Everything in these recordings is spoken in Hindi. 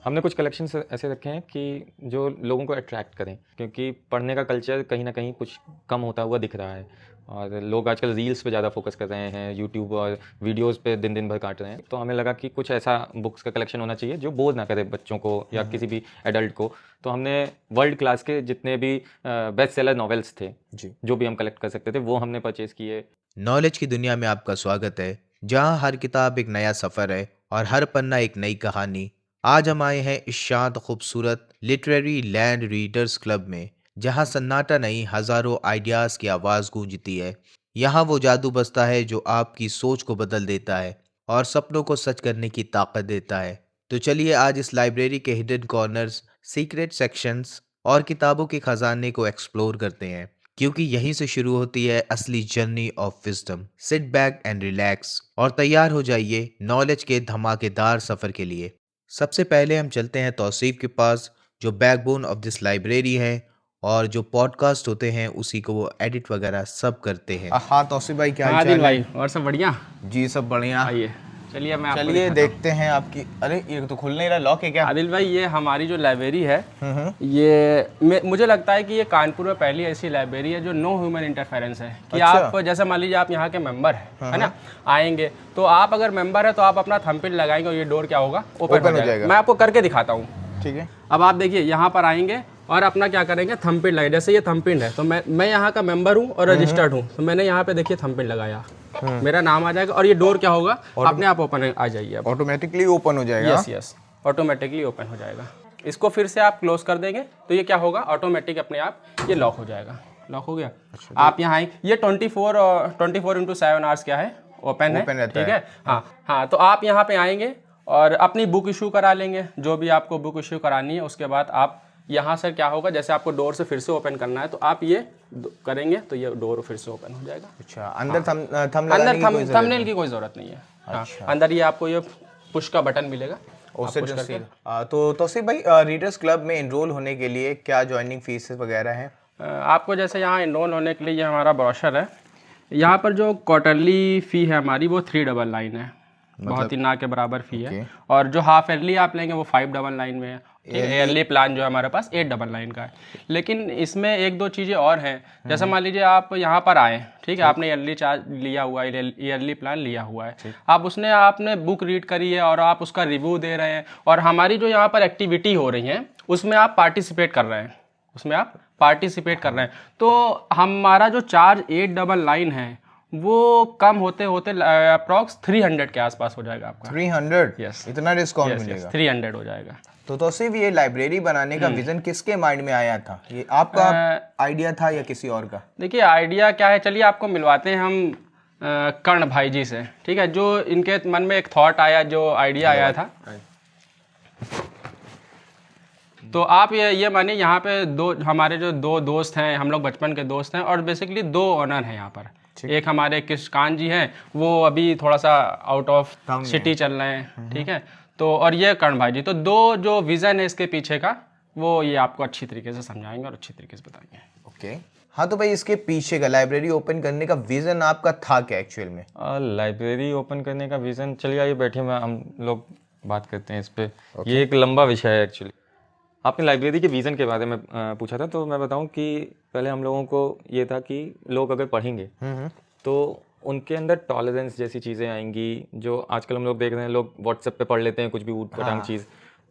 हमने कुछ कलेक्शंस ऐसे रखे हैं कि जो लोगों को अट्रैक्ट करें, क्योंकि पढ़ने का कल्चर कहीं ना कहीं कुछ कम होता हुआ दिख रहा है और लोग आजकल रील्स पे ज़्यादा फोकस कर रहे हैं, यूट्यूब और वीडियोस पे दिन दिन भर काट रहे हैं। तो हमें लगा कि कुछ ऐसा बुक्स का कलेक्शन होना चाहिए जो बोर ना करे बच्चों को या किसी भी एडल्ट को। तो हमने वर्ल्ड क्लास के जितने भी बेस्ट सेलर नॉवेल्स थे जी। जो भी हम कलेक्ट कर सकते थे वो हमने परचेज़ किए। नॉलेज की दुनिया में आपका स्वागत है, जहां हर किताब एक नया सफ़र है और हर पन्ना एक नई कहानी। आज हम आए हैं इस शांत खूबसूरत लिटरेरी लैंड रीडर्स क्लब में, जहां सन्नाटा नहीं हजारों आइडियाज़ की आवाज़ गूंजती है। यहाँ वो जादू बसता है जो आपकी सोच को बदल देता है और सपनों को सच करने की ताकत देता है। तो चलिए आज इस लाइब्रेरी के हिडन कॉर्नर्स, सीक्रेट सेक्शंस और किताबों के खजाने को एक्सप्लोर करते हैं, क्योंकि यहीं से शुरू होती है असली journey of wisdom. Sit back and relax और तैयार हो जाइए नॉलेज के धमाकेदार सफर के लिए। सबसे पहले हम चलते हैं तौसीफ के पास, जो बैकबोन ऑफ दिस लाइब्रेरी है और जो पॉडकास्ट होते हैं उसी को वो एडिट वगैरह सब करते हैं। हाँ तौसीफ भाई, क्या हाँ हाल आदिल चाल है? भाई, और सब बढ़िया। जी सब बढ़िया। आइए, चलिए मैं आपको चलिए दिखाता हूँ। देखते हैं आपकी। अरे ये तो खुल नहीं रहा, लॉक है क्या? आदिल भाई, ये हमारी जो लाइब्रेरी है, ये मुझे लगता है कि ये कानपुर में पहली ऐसी लाइब्रेरी है जो नो ह्यूमन इंटरफेरेंस है कि अच्छा। आप जैसे मान लीजिए आप यहाँ के मेंबर है ना, आएंगे तो आप अगर मेंबर है तो आप अपना थंबप्रिंट लगाएंगे और ये डोर क्या होगा, ओपन हो जाएगा। मैं आपको करके दिखाता हूँ। ठीक है। अब आप देखिए, यहाँ पर आएंगे और अपना क्या करेंगे, थंबप्रिंट लगाए। जैसे ये थंबप्रिंट है तो मैं यहाँ का मेंबर हूँ और रजिस्टर्ड हूँ, तो मैंने यहाँ पे देखिए थंबप्रिंट लगाया, मेरा नाम आ जाएगा और ये डोर क्या होगा, अपने आप ओपन आ जाइए। ऑटोमेटिकली ओपन हो जाएगा। यस यस, ऑटोमेटिकली ओपन हो जाएगा। इसको फिर से आप क्लोज कर देंगे तो ये क्या होगा, ऑटोमेटिक अपने आप ये लॉक हो जाएगा। लॉक हो गया। आप यहाँ आए, ये 24/7 आवर्स क्या है, ओपन है। ठीक है। हाँ हाँ, तो आप यहाँ पे आएंगे और अपनी बुक इशू करा लेंगे, जो भी आपको बुक इशू करानी है। उसके बाद आप यहाँ से क्या होगा, जैसे आपको डोर से फिर से ओपन करना है तो आप ये करेंगे तो ये डोर फिर से ओपन हो जाएगा। अच्छा, अंदर अंदर थंबनेल की कोई ज़रूरत नहीं है। हाँ, अंदर ये आपको ये पुश का बटन मिलेगा। तो तौसीफ भाई, रीडर्स क्लब में एनरोल होने के लिए क्या ज्वाइनिंग फीस वगैरह है? आपको जैसे यहाँ एनरोल होने के लिए ये हमारा ब्रोशर है। यहाँ पर जो क्वार्टरली फ़ी है हमारी वो 399 है, बहुत ही ना के बराबर फ़ी है। और जो हाफ ईयरली आप लेंगे वो 599 में है। ईयरली प्लान जो है हमारे पास 899 का है। लेकिन इसमें एक दो चीज़ें और हैं, जैसे मान लीजिए आप यहाँ पर आए, ठीक है, आपने ईयरली चार्ज लिया हुआ है, ईयरली प्लान लिया हुआ है, आपने बुक रीड करी है और आप उसका रिव्यू दे रहे हैं और हमारी जो यहाँ पर एक्टिविटी हो रही है उसमें आप पार्टिसिपेट कर रहे हैं, तो हमारा जो चार्ज 899 है वो कम होते होते अप्रॉक्स 300 के आसपास हो जाएगा आपका। 300? यस, इतना डिस्काउंट मिलेगा? 300 हो जाएगा। तो तौसीफ, ये लाइब्रेरी बनाने का विजन किसके माइंड में आया था? ये आपका आइडिया था या किसी और का? देखिए, आइडिया क्या है, चलिए आपको मिलवाते हैं हम कर्ण भाई जी से। ठीक है, जो इनके मन में एक थॉट आया, जो आइडिया आया था, तो आप ये मानिए यहाँ पे हमारे जो दो दोस्त हैं, हम लोग बचपन के दोस्त हैं और बेसिकली 2 ओनर हैं यहाँ पर। एक हमारे कृष्णकांत जी हैं, वो अभी थोड़ा सा आउट ऑफ सिटी चल रहे हैं। ठीक है, तो और ये कर्ण भाई जी, तो 2 जो विज़न है इसके पीछे का, वो ये आपको अच्छी तरीके से समझाएंगे और अच्छी तरीके से बताएंगे। ओके। हाँ तो भाई, इसके पीछे का लाइब्रेरी ओपन करने का विजन आपका था क्या एक्चुअल में? लाइब्रेरी ओपन करने का विज़न, चलिए आइए बैठिए, हम लोग बात करते हैं इस पर। ये एक लंबा विषय है एक्चुअली। आपने लाइब्रेरी के विज़न के बारे में पूछा था, तो मैं बताऊं कि पहले हम लोगों को ये था कि लोग अगर पढ़ेंगे तो उनके अंदर टॉलरेंस जैसी चीज़ें आएंगी, जो आजकल हम लोग देख रहे हैं, लोग व्हाट्सएप पे पढ़ लेते हैं कुछ भी ऊट पटांग चीज़,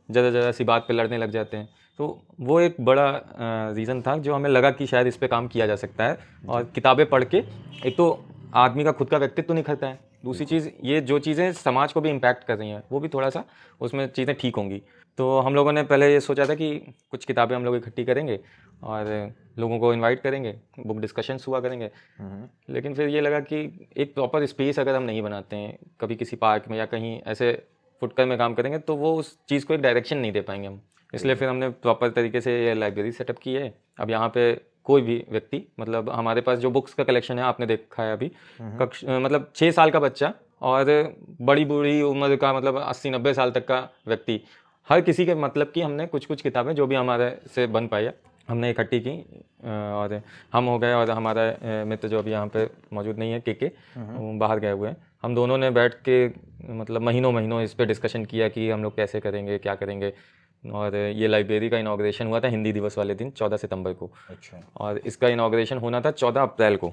ज़्यादा सी बात पे लड़ने लग जाते हैं। तो वो एक बड़ा रीज़न था जो हमें लगा कि शायद इस पे काम किया जा सकता है। और किताबें पढ़ के एक तो आदमी का खुद का व्यक्तित्व तो निखरता है, दूसरी चीज़ ये जो चीज़ें समाज को भी इम्पैक्ट कर रही हैं वो भी थोड़ा सा उसमें चीज़ें ठीक होंगी। तो हम लोगों ने पहले ये सोचा था कि कुछ किताबें हम लोग इकट्ठी करेंगे और लोगों को इनवाइट करेंगे, बुक डिस्कशंस हुआ करेंगे। लेकिन फिर ये लगा कि एक प्रॉपर स्पेस अगर हम नहीं बनाते हैं, कभी किसी पार्क में या कहीं ऐसे फुटकर में काम करेंगे, तो वो उस चीज़ को एक डायरेक्शन नहीं दे पाएंगे हम। इसलिए फिर हमने प्रॉपर तरीके से ये लाइब्रेरी सेटअप की है। अब यहाँ पे कोई भी व्यक्ति, मतलब हमारे पास जो बुक्स का कलेक्शन है आपने देखा है अभी, मतलब 6 साल का बच्चा और बड़ी बूढ़ी उम्र का, मतलब 80-90 साल तक का व्यक्ति, हर किसी के मतलब कि हमने कुछ कुछ किताबें जो भी हमारे से बन पाई है हमने इकट्ठी की। और हम हो गए और हमारा मित्र जो अभी यहाँ पे मौजूद नहीं है, के बाहर गए हुए हैं, हम दोनों ने बैठ के मतलब महीनों इस पे डिस्कशन किया कि हम लोग कैसे करेंगे, क्या करेंगे। और ये लाइब्रेरी का इनाग्रेशन हुआ था हिंदी दिवस वाले दिन 14 सितंबर को। अच्छा। और इसका इनाग्रेशन होना था 14 अप्रैल को।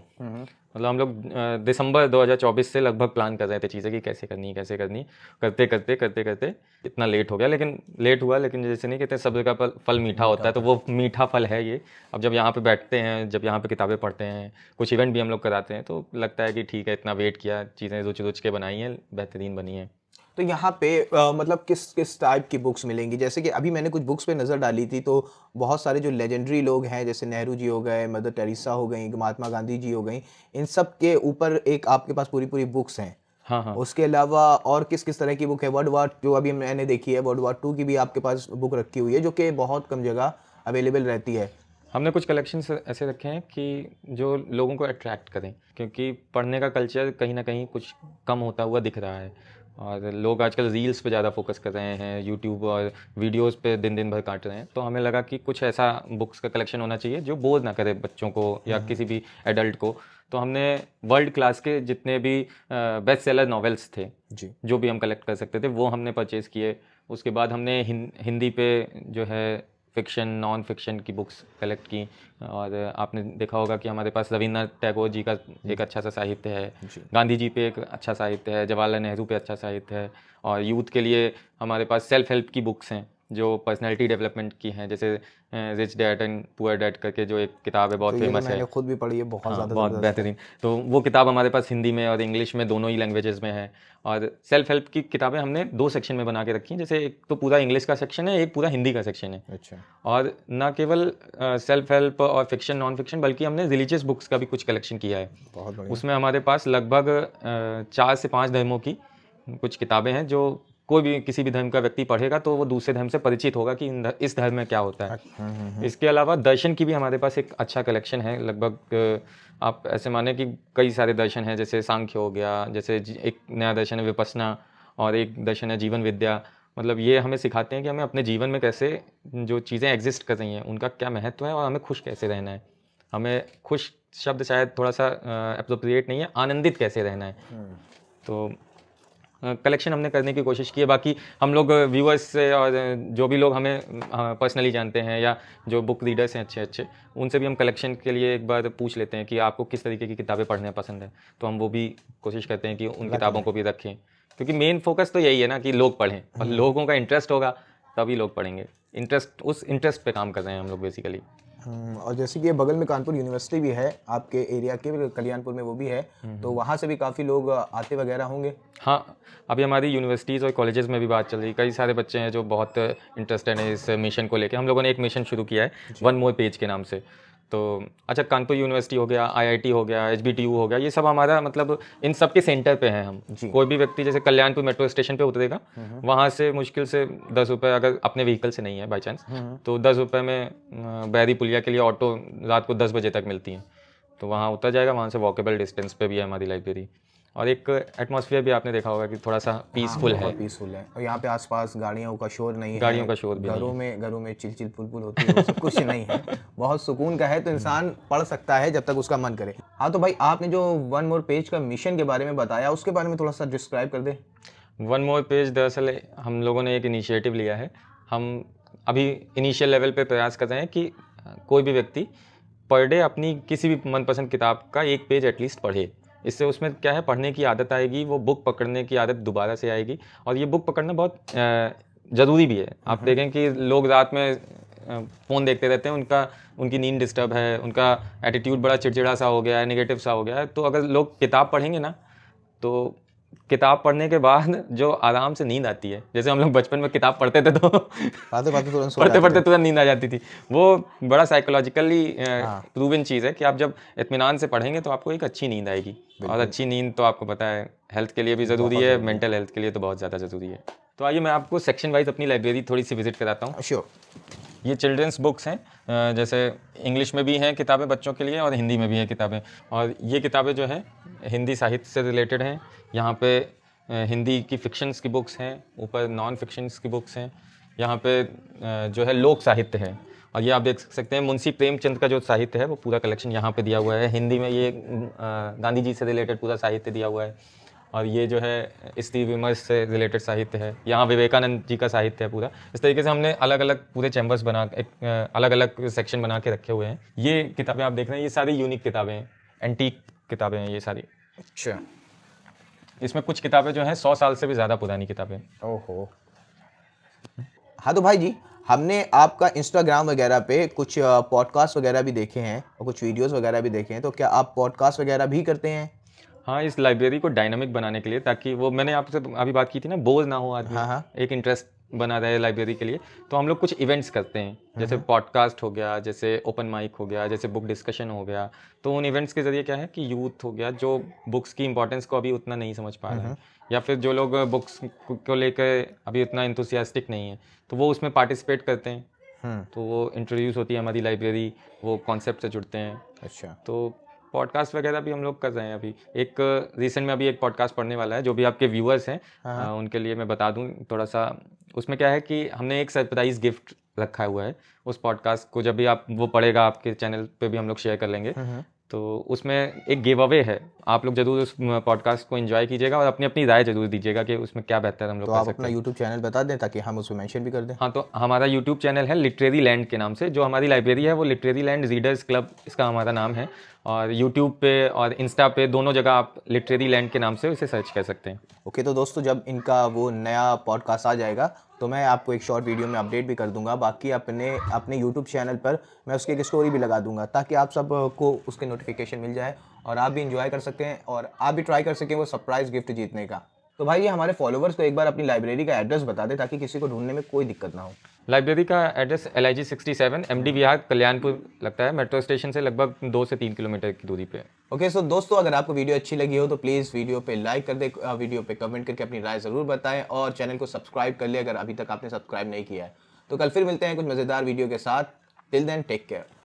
मतलब हम लोग दिसंबर 2024 से लगभग प्लान कर रहे थे चीज़ें कि कैसे करनी करते करते करते करते इतना लेट हो गया। लेकिन लेट हुआ, लेकिन जैसे नहीं कहते सब्र का फल मीठा होता है, तो वो मीठा फल है ये। अब जब यहाँ पे बैठते हैं, जब यहाँ पे किताबें पढ़ते हैं, कुछ इवेंट भी हम लोग कराते हैं, तो लगता है कि ठीक है, इतना वेट किया, चीज़ें रुच के बनाई हैं, बेहतरीन बनी हैं। तो यहाँ पे मतलब किस किस टाइप की बुक्स मिलेंगी? जैसे कि अभी मैंने कुछ बुक्स पे नज़र डाली थी, तो बहुत सारे जो लेजेंडरी लोग हैं, जैसे नेहरू जी हो गए, मदर टेरेसा हो गई, महात्मा गांधी जी हो गई, इन सब के ऊपर एक आपके पास पूरी पूरी बुक्स हैं। हाँ हाँ। उसके अलावा और किस किस तरह की बुक है? वर्ल्ड वार जो अभी मैंने देखी है, वर्ल्ड वार 2 की भी आपके पास बुक रखी हुई है, जो कि बहुत कम जगह अवेलेबल रहती है। हमने कुछ कलेक्शंस ऐसे रखे हैं कि जो लोगों को अट्रैक्ट करें, क्योंकि पढ़ने का कल्चर कहीं ना कहीं कुछ कम होता हुआ दिख रहा है। और लोग आजकल रील्स पे ज़्यादा फोकस कर रहे हैं, यूट्यूब और वीडियोस पे दिन दिन भर काट रहे हैं। तो हमें लगा कि कुछ ऐसा बुक्स का कलेक्शन होना चाहिए जो बोर ना करे बच्चों को या किसी भी एडल्ट को। तो हमने वर्ल्ड क्लास के जितने भी बेस्ट सेलर नॉवेल्स थे जी। जो भी हम कलेक्ट कर सकते थे, वो हमने परचेज़ किए। उसके बाद हमने हिंदी पे जो है फिक्शन, नॉन फिक्शन की बुक्स कलेक्ट की। और आपने देखा होगा कि हमारे पास रविन्द्रनाथ टैगोर जी का एक अच्छा सा साहित्य है, गांधी जी पे एक अच्छा साहित्य है, जवाहरलाल नेहरू पे अच्छा साहित्य है। और यूथ के लिए हमारे पास सेल्फ हेल्प की बुक्स हैं जो पर्सनैलिटी डेवलपमेंट की हैं, जैसे rich dad and poor dad करके जो एक किताब है, बहुत तो ये तो फेमस है। मैंने खुद भी पढ़ी है, बहुत हाँ, ज़्यादा बहुत ज़बरदस्त है। बेहतरीन। तो वो किताब हमारे पास हिंदी में और इंग्लिश में दोनों ही लैंग्वेजेस में है। और सेल्फ हेल्प की किताबें हमने 2 सेक्शन में बना के रखी हैं, जैसे एक तो पूरा इंग्लिश का सेक्शन है, एक पूरा हिंदी का सेक्शन है। अच्छा। और ना केवल सेल्फ हेल्प और फिक्शन, नॉन फिक्शन, बल्कि हमने रिलीजियस बुक्स का भी कुछ कलेक्शन किया है। बहुत बढ़िया। उसमें हमारे पास लगभग 4 से 5 धर्मों की कुछ किताबें हैं जो कोई भी किसी भी धर्म का व्यक्ति पढ़ेगा तो वो दूसरे धर्म से परिचित होगा कि इस धर्म में क्या होता है। इसके अलावा दर्शन की भी हमारे पास एक अच्छा कलेक्शन है। लगभग आप ऐसे माने कि कई सारे दर्शन हैं, जैसे सांख्य हो गया, जैसे एक नया दर्शन है विपस्सना, और एक दर्शन है जीवन विद्या। मतलब ये हमें सिखाते हैं कि हमें अपने जीवन में कैसे जो चीज़ें एग्जिस्ट कर रही हैं उनका क्या महत्व है और हमें खुश कैसे रहना है। हमें खुश शब्द शायद थोड़ा सा एप्रोप्रिएट नहीं है, आनंदित कैसे रहना है। तो कलेक्शन हमने करने की कोशिश की है। बाकी हम लोग व्यूअर्स से और जो भी लोग हमें पर्सनली जानते हैं या जो बुक रीडर्स हैं अच्छे अच्छे, उनसे भी हम कलेक्शन के लिए एक बार पूछ लेते हैं कि आपको किस तरीके की किताबें पढ़ना पसंद है। तो हम वो भी कोशिश करते हैं कि उन किताबों को भी रखें, क्योंकि मेन फोकस तो यही है ना कि लोग पढ़ें, और लोगों का इंटरेस्ट होगा तभी लोग पढ़ेंगे। उस इंटरेस्ट पे काम कर रहे हैं हम लोग बेसिकली। और जैसे कि ये बगल में कानपुर यूनिवर्सिटी भी है, आपके एरिया के कल्याणपुर में वो भी है, तो वहाँ से भी काफ़ी लोग आते वगैरह होंगे। हाँ, अभी हमारी यूनिवर्सिटीज़ और कॉलेजेस में भी बात चल रही है। कई सारे बच्चे हैं जो बहुत इंटरेस्टेड हैं इस मिशन को लेके। हम लोगों ने एक मिशन शुरू किया है वन मोर पेज के नाम से। तो अच्छा, कानपुर यूनिवर्सिटी हो गया, आईआईटी हो गया, एचबीटीयू हो गया, ये सब हमारा मतलब इन सब के सेंटर पे हैं हम। कोई भी व्यक्ति जैसे कल्याणपुर मेट्रो स्टेशन पे उतरेगा, वहाँ से मुश्किल से 10 रुपये, अगर अपने व्हीकल से नहीं है बाई चांस, तो 10 रुपये में बैरी पुलिया के लिए ऑटो रात को 10 बजे तक मिलती हैं। तो वहाँ उतर जाएगा, वहाँ से वॉकेबल डिस्टेंस पे भी है हमारी लाइब्रेरी। और एक एटमॉस्फेयर भी आपने देखा होगा कि थोड़ा सा पीसफुल है। पीसफुल है, और यहाँ पे आसपास गाड़ियों का शोर नहीं है, गाड़ियों का शोर भी घरों में चिलचिल पुलपुल होती है, वो सब कुछ नहीं है, बहुत सुकून का है। तो इंसान पढ़ सकता है जब तक उसका मन करे। हाँ, तो भाई आपने जो वन मोर पेज का मिशन के बारे में बताया, उसके बारे में थोड़ा सा डिस्क्राइब कर दे। वन मोर पेज दरअसल हम लोगों ने एक इनिशिएटिव लिया है। हम अभी इनिशियल लेवल पे प्रयास कर रहे हैं कि कोई भी व्यक्ति पर डे अपनी किसी भी मनपसंद किताब का एक पेज एटलीस्ट पढ़े। इससे उसमें क्या है, पढ़ने की आदत आएगी, वो बुक पकड़ने की आदत दोबारा से आएगी। और ये बुक पकड़ना बहुत ज़रूरी भी है। आप देखें कि लोग रात में फ़ोन देखते रहते हैं, उनकी नींद डिस्टर्ब है, उनका एटीट्यूड बड़ा चिड़चिड़ा सा हो गया है, नेगेटिव सा हो गया है। तो अगर लोग किताब पढ़ेंगे ना, तो किताब पढ़ने के बाद जो आराम से नींद आती है, जैसे हम लोग बचपन में किताब पढ़ते थे तो पढ़ते पढ़ते तुरंत नींद आ जाती थी, वो बड़ा साइकोलॉजिकली प्रूवन चीज़ है कि आप जब इत्मीनान से पढ़ेंगे तो आपको एक अच्छी नींद आएगी। और अच्छी नींद तो आपको पता है हेल्थ के लिए भी ज़रूरी है, मेंटल हेल्थ के लिए तो बहुत ज़्यादा ज़रूरी है। तो आइए मैं आपको सेक्शन वाइज अपनी लाइब्रेरी थोड़ी सी विजिट कराता हूँ। श्योर। ये चिल्ड्रंस बुक्स हैं, जैसे इंग्लिश में भी हैं किताबें बच्चों के लिए और हिंदी में भी हैं किताबें। और ये किताबें जो हैं हिंदी साहित्य से रिलेटेड हैं। यहाँ पे हिंदी की फ़िक्शंस की बुक्स हैं, ऊपर नॉन फिक्शंस की बुक्स हैं। यहाँ पे जो है लोक साहित्य है, और ये आप देख सकते हैं मुंशी प्रेमचंद का जो साहित्य है वो पूरा कलेक्शन यहाँ पे दिया हुआ है। हिंदी में ये गांधी जी से रिलेटेड पूरा साहित्य दिया हुआ है। और ये जो है स्टीव विमर्स से रिलेटेड साहित्य है, यहाँ विवेकानंद जी का साहित्य है पूरा। इस तरीके से हमने अलग अलग पूरे चैम्बर्स बना एक अलग अलग सेक्शन बना के रखे हुए हैं। ये किताबें आप देख रहे हैं, ये सारी यूनिक किताबें हैं, एंटीक किताबें हैं ये सारी। अच्छा। इसमें कुछ किताबें जो हैं 100 साल से भी ज़्यादा पुरानी किताबें हैं। ओहो। हाँ तो भाई जी, हमने आपका इंस्टाग्राम वगैरह पे कुछ पॉडकास्ट वगैरह भी देखे हैं और कुछ वीडियोस वगैरह भी देखे हैं, तो क्या आप पॉडकास्ट वगैरह भी करते हैं? हाँ, इस लाइब्रेरी को डायनामिक बनाने के लिए, ताकि वो मैंने आपसे अभी बात की थी ना, बोर ना हो आदमी, हाँ। एक इंटरेस्ट बना रहे लाइब्रेरी के लिए, तो हम लोग कुछ इवेंट्स करते हैं, जैसे पॉडकास्ट हो गया, जैसे ओपन माइक हो गया, जैसे बुक डिस्कशन हो गया। तो उन इवेंट्स के ज़रिए क्या है कि यूथ हो गया जो बुक्स की इंपॉर्टेंस को अभी उतना नहीं समझ पा रहा है, या फिर जो लोग बुक्स को लेकर अभी उतना इंथुसियास्टिक नहीं है, तो वो उसमें पार्टिसिपेट करते हैं। तो वो इंट्रोड्यूस होती है हमारी लाइब्रेरी, वो कॉन्सेप्ट से जुड़ते हैं। अच्छा। तो पॉडकास्ट वगैरह भी हम लोग कर रहे हैं। अभी एक रिसेंट में अभी एक पॉडकास्ट पढ़ने वाला है, जो भी आपके व्यूअर्स हैं उनके लिए मैं बता दूं थोड़ा सा। उसमें क्या है कि हमने एक सरप्राइज गिफ्ट रखा हुआ है उस पॉडकास्ट को, जब भी आप वो पढ़ेगा आपके चैनल पे भी हम लोग शेयर कर लेंगे। तो उसमें एक गिव अवे है, आप लोग जरूर उस पॉडकास्ट को एंजॉय कीजिएगा और अपनी अपनी राय जरूर दीजिएगा कि उसमें क्या बेहतर हम लोग तो कर आप सकते अपना हैं। यूट्यूब चैनल बता दें ताकि हम उसमें मेंशन भी कर दें। हाँ, तो हमारा यूट्यूब चैनल है लिटरेरी लैंड के नाम से। जो हमारी लाइब्रेरी है वो लिटरेरी लैंड रीडर्स क्लब, इसका हमारा नाम है। और यूट्यूब पे और इंस्टा पे दोनों जगह आप लिटरेरी लैंड के नाम से उसे सर्च कर सकते हैं। ओके, तो दोस्तों जब इनका वो नया पॉडकास्ट आ जाएगा तो मैं आपको एक शॉर्ट वीडियो में अपडेट भी कर दूंगा। बाकी अपने यूट्यूब चैनल पर मैं उसकी एक स्टोरी भी लगा दूंगा ताकि आप सबको उसके नोटिफिकेशन मिल जाए और आप भी इंजॉय कर सकें और आप भी ट्राई कर सकें वो सरप्राइज़ गिफ्ट जीतने का। तो भाई ये हमारे फॉलोवर्स को एक बार अपनी लाइब्रेरी का एड्रेस बता दें ताकि किसी को ढूंढने में कोई दिक्कत ना हो। लाइब्रेरी का एड्रेस LIG 67 MD विहार कल्याणपुर लगता है, मेट्रो स्टेशन से लगभग 2 से 3 किलोमीटर की दूरी पे। ओके, सो दोस्तों अगर आपको वीडियो अच्छी लगी हो तो प्लीज़ वीडियो पे लाइक कर दे, वीडियो पे कमेंट करके अपनी राय ज़रूर बताएं और चैनल को सब्सक्राइब कर ले अगर अभी तक आपने सब्सक्राइब नहीं किया है। तो कल फिर मिलते हैं कुछ मज़ेदार वीडियो के साथ। Till then take care.